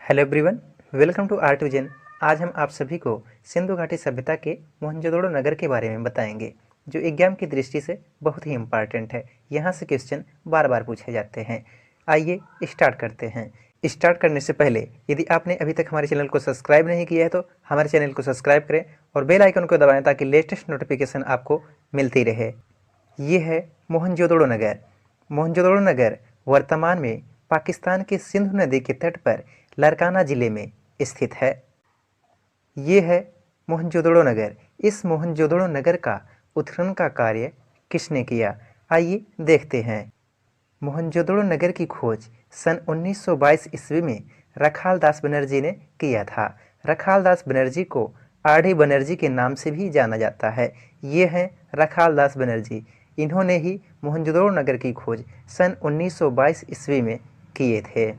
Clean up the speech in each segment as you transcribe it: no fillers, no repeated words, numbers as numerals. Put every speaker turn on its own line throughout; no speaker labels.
Hello everyone, welcome to Art Vision. आज हम आप सभी को सिंधु घाटी सभ्यता के मोहनजोदड़ो नगर के बारे में बताएंगे, जो एग्जाम की दृष्टि से बहुत ही इम्पॉर्टेंट है। यहाँ से क्वेश्चन बार बार पूछे जाते हैं। आइए स्टार्ट करते हैं। स्टार्ट करने से पहले यदि आपने अभी तक हमारे चैनल को सब्सक्राइब नहीं किया है तो हमारे चैनल को सब्सक्राइब करें और बेल आइकन को दबाएं ताकि लेटेस्ट नोटिफिकेशन आपको मिलती रहे। ये है मोहनजोदड़ो नगर। मोहनजोदड़ो नगर वर्तमान में पाकिस्तान के सिंधु नदी के तट पर लारकाना जिले में स्थित है। ये है मोहनजोदड़ो नगर। इस मोहनजोदड़ो नगर का उत्खनन का कार्य किसने किया, आइए देखते हैं। मोहनजोदड़ो नगर की खोज सन 1922 ईस्वी में रखाल दास बनर्जी ने किया था। रखाल दास बनर्जी को आढ़ी बनर्जी के नाम से भी जाना जाता है। ये हैं रखाल दास बनर्जी। इन्होंने ही मोहनजोदड़ो नगर की खोज सन 1922 ईस्वी में किए थे।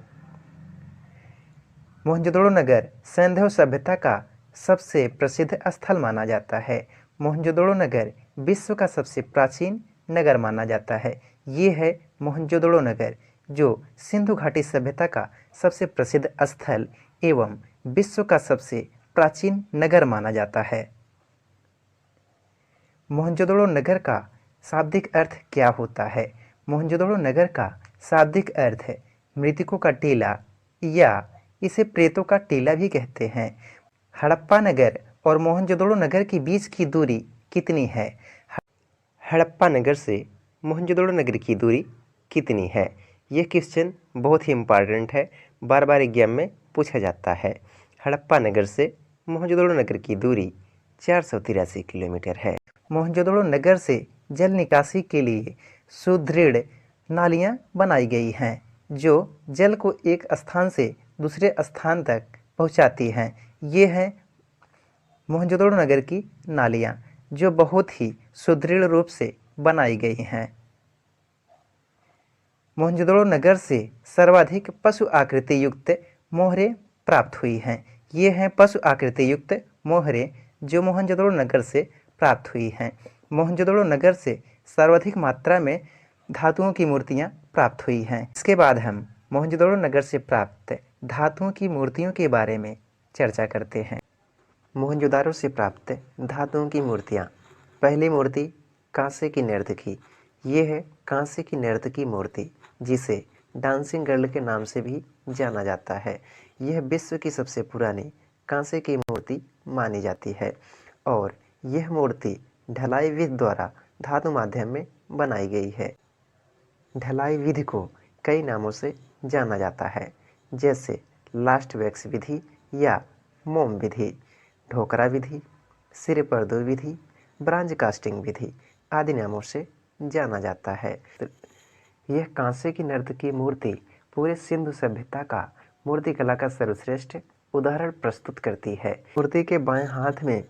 मोहनजोदड़ो नगर सैंधव सभ्यता का सबसे प्रसिद्ध स्थल माना जाता है। मोहनजोदड़ो नगर विश्व का सबसे प्राचीन नगर माना जाता है। ये है मोहनजोदड़ो नगर, जो सिंधु घाटी सभ्यता का सबसे प्रसिद्ध स्थल एवं विश्व का सबसे प्राचीन नगर माना जाता है। मोहनजोदड़ो नगर का शाब्दिक अर्थ क्या होता है? मोहनजोदड़ो नगर का शाब्दिक अर्थ है मृतकों का टीला, या इसे प्रेतों का टीला भी कहते हैं। हड़प्पा नगर और मोहनजोदड़ो नगर के बीच की दूरी कितनी है? हड़प्पा नगर से मोहनजोदड़ो नगर की दूरी कितनी है? यह क्वेश्चन बहुत ही इम्पॉर्टेंट है, बार बार एग्जाम में पूछा जाता है। हड़प्पा नगर से मोहनजोदड़ो नगर की दूरी 483 किलोमीटर है। मोहनजोदड़ो नगर से जल निकासी के लिए सुदृढ़ नालियां बनाई गई हैं, जो जल को एक स्थान से दूसरे स्थान तक पहुंचाती हैं। ये हैं मोहनजोदड़ो नगर की नालियां, जो बहुत ही सुदृढ़ रूप से बनाई गई हैं। मोहनजोदड़ो नगर से सर्वाधिक पशु आकृति युक्त मोहरें प्राप्त हुई हैं। ये हैं पशु आकृति युक्त मोहरें, जो मोहनजोदड़ो नगर से प्राप्त हुई हैं। मोहनजोदड़ो नगर से सर्वाधिक मात्रा में धातुओं की मूर्तियां प्राप्त हुई हैं। इसके बाद हम मोहनजोदड़ो नगर से प्राप्त धातुओं की मूर्तियों के बारे में चर्चा करते हैं। मोहनजोदारो से प्राप्त धातुओं की मूर्तियाँ। पहली मूर्ति कांसे की नर्तकी। ये है कांसे की नर्तकी मूर्ति, जिसे डांसिंग गर्ल के नाम से भी जाना जाता है। यह विश्व की सबसे पुरानी कांसे की मूर्ति मानी जाती है और यह मूर्ति ढलाई विधि द्वारा धातु माध्यम में बनाई गई है। ढलाई विधि को कई नामों से जाना जाता है, जैसे लास्ट वैक्स विधि या मोम विधि, ढोकरा विधि, सिरे पर्दो विधि, ब्रांज कास्टिंग विधि आदि नामों से जाना जाता है। यह कांसे की नर्तकी मूर्ति पूरे सिंधु सभ्यता का मूर्तिकला का सर्वश्रेष्ठ उदाहरण प्रस्तुत करती है। मूर्ति के बाएं हाथ में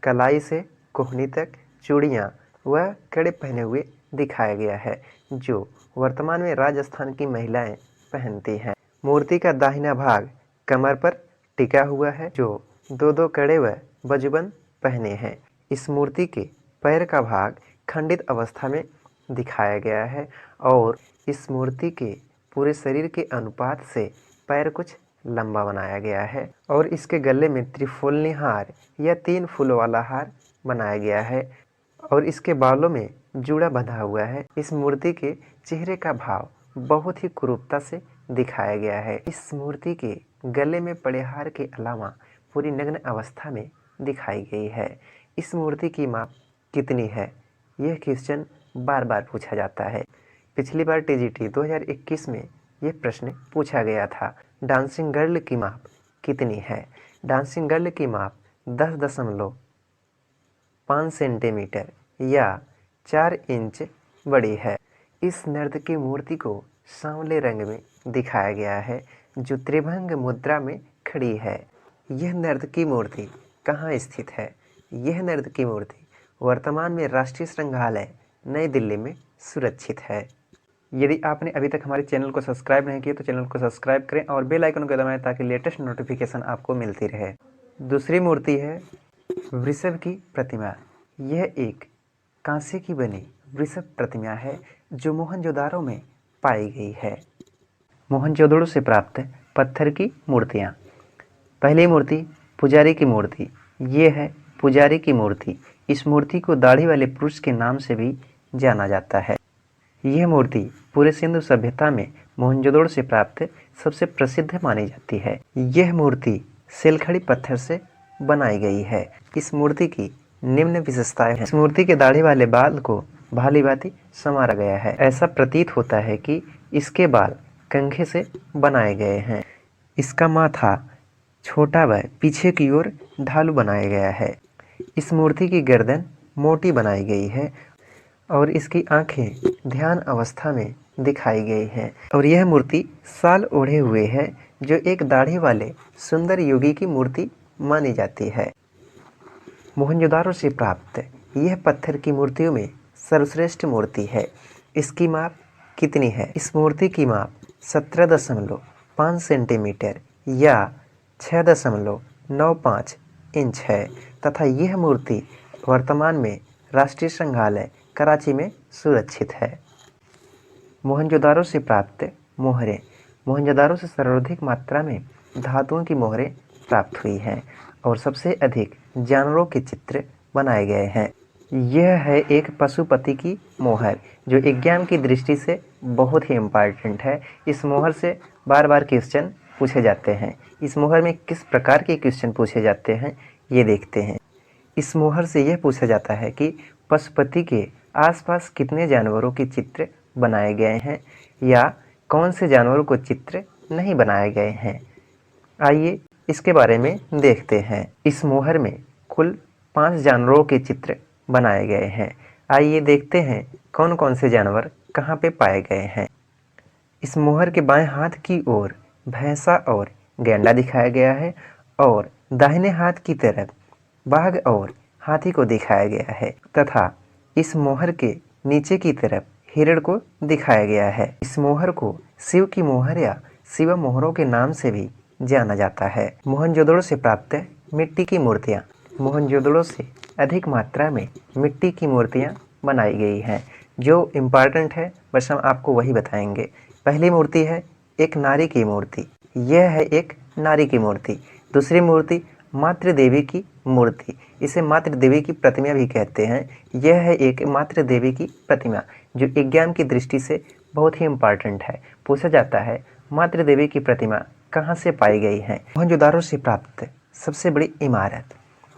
कलाई से कोहनी तक चूड़ियाँ व कड़े पहने हुए दिखाया गया है, जो वर्तमान में राजस्थान की महिलाएं पहनती हैं। मूर्ति का दाहिना भाग कमर पर टिका हुआ है, जो दो दो कड़े व बाजूबंद पहने हैं। इस मूर्ति के पैर का भाग खंडित अवस्था में दिखाया गया है और इस मूर्ति के पूरे शरीर के अनुपात से पैर कुछ लंबा बनाया गया है और इसके गले में त्रिफुलनी हार या 3 फूलों वाला हार बनाया गया है और इसके बालों में जूड़ा बंधा हुआ है। इस मूर्ति के चेहरे का भाव बहुत ही कुरूपता से दिखाया गया है। इस मूर्ति के गले में पड़े हार के अलावा पूरी नग्न अवस्था में दिखाई गई है। इस मूर्ति की माप कितनी है? यह क्वेश्चन बार बार पूछा जाता है। पिछली बार टीजीटी 2021 में यह प्रश्न पूछा गया था। डांसिंग गर्ल की माप कितनी है? डांसिंग गर्ल की माप 10.5 सेंटीमीटर या 4 इंच बड़ी है। इस नर्तकी मूर्ति को सांवले रंग में दिखाया गया है, जो त्रिभंग मुद्रा में खड़ी है। यह नर्तकी मूर्ति कहाँ स्थित है? यह नर्तकी मूर्ति वर्तमान में राष्ट्रीय संग्रहालय नई दिल्ली में सुरक्षित है। यदि आपने अभी तक हमारे चैनल को सब्सक्राइब नहीं किया तो चैनल को सब्सक्राइब करें और बेल आइकन को दबाएं ताकि लेटेस्ट नोटिफिकेशन आपको मिलती रहे। दूसरी मूर्ति है वृषभ की प्रतिमा। यह एक कांसे की बनी वृषभ प्रतिमा है, जो मोहनजोदारो में पाई गई है। मोहनजोदड़ो से प्राप्त पत्थर की मूर्तियाँ। पहली मूर्ति पुजारी की मूर्ति। ये है पुजारी की मूर्ति। इस मूर्ति को दाढ़ी वाले पुरुष के नाम से भी जाना जाता है। यह मूर्ति पूरे सिंधु सभ्यता में मोहनजोदड़ो से प्राप्त सबसे प्रसिद्ध मानी जाती है। यह मूर्ति सेलखड़ी पत्थर से बनाई गई है। इस मूर्ति की निम्न विशेषताएं हैं। इस मूर्ति के दाढ़ी वाले बाल को भाली भांति संवारा गया है। ऐसा प्रतीत होता है कि इसके बाल कंघे से बनाए गए हैं। इसका माथा छोटा व पीछे की ओर ढालू बनाया गया है। इस मूर्ति की गर्दन मोटी बनाई गई है और इसकी आंखें ध्यान अवस्था में दिखाई गई हैं। और यह मूर्ति साल ओढ़े हुए है, जो एक दाढ़ी वाले सुंदर योगी की मूर्ति मानी जाती है। मोहनजोदारो से प्राप्त यह पत्थर की मूर्तियों में सर्वश्रेष्ठ मूर्ति है। इसकी माप कितनी है? इस मूर्ति की माप 17.5 सेंटीमीटर या 6.95 इंच है तथा यह मूर्ति वर्तमान में राष्ट्रीय संग्रहालय कराची में सुरक्षित है। मोहनजोदारो से प्राप्त मोहरें। मोहनजोदारो से सर्वाधिक मात्रा में धातुओं की मोहरें प्राप्त हुई हैं और सबसे अधिक जानवरों के चित्र बनाए गए हैं। यह है एक पशुपति की मोहर, जो एग्जाम की दृष्टि से बहुत ही इम्पॉर्टेंट है। इस मोहर से बार बार क्वेश्चन पूछे जाते हैं। इस मोहर में किस प्रकार के क्वेश्चन पूछे जाते हैं, ये देखते हैं। इस मोहर से यह पूछा जाता है कि पशुपति के आसपास कितने जानवरों के चित्र बनाए गए हैं या कौन से जानवरों को चित्र नहीं बनाए गए हैं। आइए इसके बारे में देखते हैं। इस मोहर में कुल 5 जानवरों के चित्र बनाए गए हैं। आइए देखते हैं कौन कौन से जानवर कहाँ पे पाए गए हैं। इस मोहर के बाएं हाथ की ओर भैंसा और गैंडा दिखाया गया है और दाहिने हाथ की तरफ बाघ और हाथी को दिखाया गया है तथा इस मोहर के नीचे की तरफ हिरण को दिखाया गया है। इस मोहर को शिव की मोहर या शिव मोहरों के नाम से भी जाना जाता है। मोहनजोदड़ो से प्राप्त मिट्टी की मूर्तियाँ। मोहनजोदड़ो से अधिक मात्रा में मिट्टी की मूर्तियाँ बनाई गई हैं। जो इम्पॉर्टेंट है बस हम आपको वही बताएंगे। पहली मूर्ति है एक नारी की मूर्ति। यह है एक नारी की मूर्ति। दूसरी मूर्ति मातृ देवी की मूर्ति। इसे मातृ देवी की प्रतिमा भी कहते हैं। यह है एक मातृ देवी की प्रतिमा, जो एग्जाम की दृष्टि से बहुत ही इम्पॉर्टेंट है। पूछा जाता है मातृ देवी की प्रतिमा कहाँ से पाई गई है। मोहनजोदारो से प्राप्त सबसे बड़ी इमारत।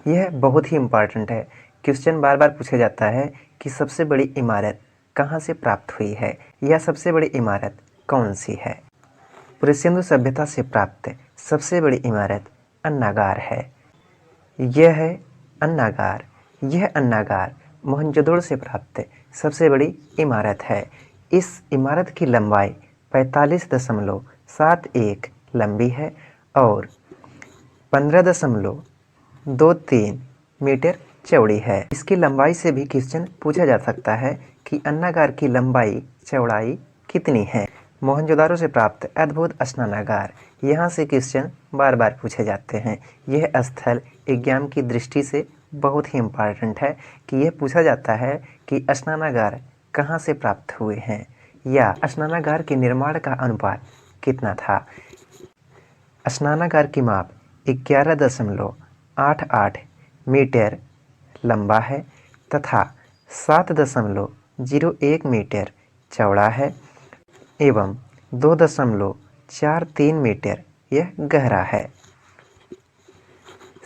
यह बहुत ही इम्पॉर्टेंट है। क्वेश्चन बार बार पूछा जाता है कि सबसे बड़ी इमारत कहाँ से प्राप्त हुई है या सबसे बड़ी इमारत कौन सी है। पूरे सिंधु सभ्यता से प्राप्त सबसे बड़ी इमारत अन्नागार है। यह है अन्नागार। यह अन्नागार मोहनजोदड़ो से प्राप्त सबसे बड़ी इमारत है। इस इमारत की लंबाई 45.71 लंबी है और 15.23 मीटर चौड़ी है। इसकी लंबाई से भी क्वेश्चन पूछा जा सकता है कि अन्नागार की लंबाई चौड़ाई कितनी है। मोहनजोदारो से प्राप्त अद्भुत स्नानागार। यहाँ से क्वेश्चन बार बार पूछे जाते हैं। यह स्थल एग्जाम की दृष्टि से बहुत ही इम्पॉर्टेंट है कि यह पूछा जाता है कि स्नानागार कहाँ से प्राप्त हुए हैं या स्नानागार के निर्माण का अनुपात कितना था। स्नानागार की माप 11.88 मीटर लंबा है तथा 7.01 मीटर चौड़ा है एवं 2.43 मीटर यह गहरा है।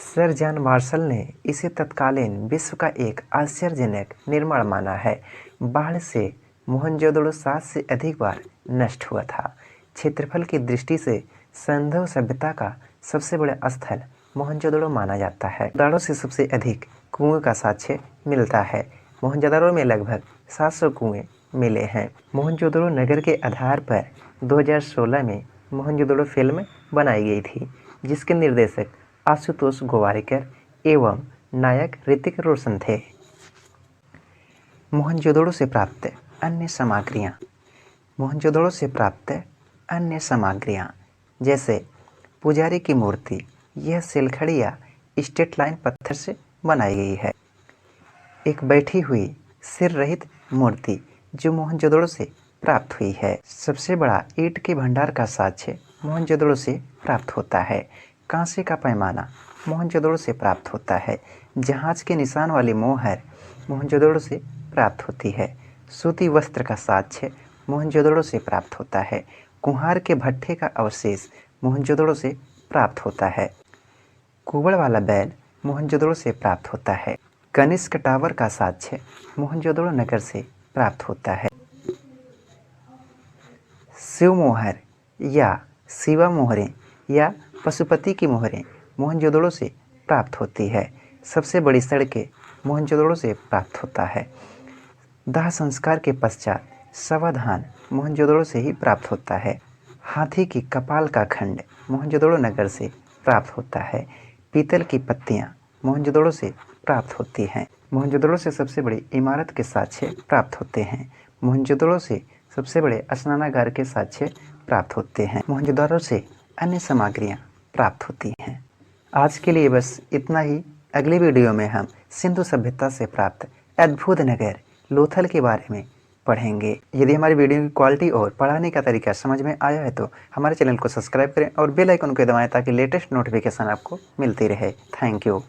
सर जॉन मार्शल ने इसे तत्कालीन विश्व का एक आश्चर्यजनक निर्माण माना है। बाढ़ से मोहनजोदड़ो 7 से अधिक बार नष्ट हुआ था। क्षेत्रफल की दृष्टि से सिंधु सभ्यता का सबसे बड़ा स्थल मोहनजोदड़ो माना जाता है। मोहनजोदड़ो से सबसे अधिक कुएं का साक्ष्य मिलता है। मोहनजोदड़ो में लगभग 700 कुएं मिले हैं। मोहनजोदड़ो नगर के आधार पर 2016 में मोहनजोदड़ो फिल्म बनाई गई थी, जिसके निर्देशक आशुतोष गोवारिकर एवं नायक ऋतिक रोशन थे। मोहनजोदड़ो से प्राप्त अन्य सामग्रियाँ। मोहनजोदड़ो से प्राप्त अन्य सामग्रियाँ जैसे पुजारी की मूर्ति। यह सिलखड़ी या स्ट्रेट लाइन पत्थर से बनाई गई है। एक बैठी हुई सिर रहित मूर्ति जो मोहनजोदड़ो से प्राप्त हुई है। सबसे बड़ा ईंट के भंडार का साक्ष्य मोहनजोदड़ो से प्राप्त होता है। कांसे का पैमाना मोहनजोदड़ो से प्राप्त होता है। जहाज के निशान वाली मोहर मोहनजोदड़ो से प्राप्त होती है। सूती वस्त्र का साक्ष्य मोहनजोदड़ो से प्राप्त होता है। कुम्हार के भट्ठे का अवशेष मोहनजोदड़ो से प्राप्त होता है। कुबड़ वाला बैल मोहनजोदड़ो से प्राप्त होता है। कनिष्क टावर का साक्ष्य मोहनजोदड़ो नगर से प्राप्त होता है। शिव मोहर या शिवा मोहरें या पशुपति की मोहरें मोहनजोदड़ो से प्राप्त होती है। सबसे बड़ी सड़कें मोहनजोदड़ो से प्राप्त होता है। दाह संस्कार के पश्चात शवाधान मोहनजोदड़ो से ही प्राप्त होता है। हाथी की कपाल का खंड मोहनजोदड़ो नगर से प्राप्त होता है। पीतल की पत्तियां मोहनजोदड़ो से प्राप्त होती हैं। मोहनजोदड़ो से सबसे बड़ी इमारत के साक्ष्य प्राप्त होते हैं। मोहनजोदड़ो से सबसे बड़े स्नानागार के साक्ष्य प्राप्त होते हैं। मोहनजोदड़ो से अन्य सामग्रियां प्राप्त होती हैं। आज के लिए बस इतना ही। अगली वीडियो में हम सिंधु सभ्यता से प्राप्त अद्भुत नगर लोथल के बारे में पढ़ेंगे। यदि हमारी वीडियो की क्वालिटी और पढ़ाने का तरीका समझ में आया है तो हमारे चैनल को सब्सक्राइब करें और बेल आइकन को दबाएं ताकि लेटेस्ट नोटिफिकेशन आपको मिलती रहे। Thank you.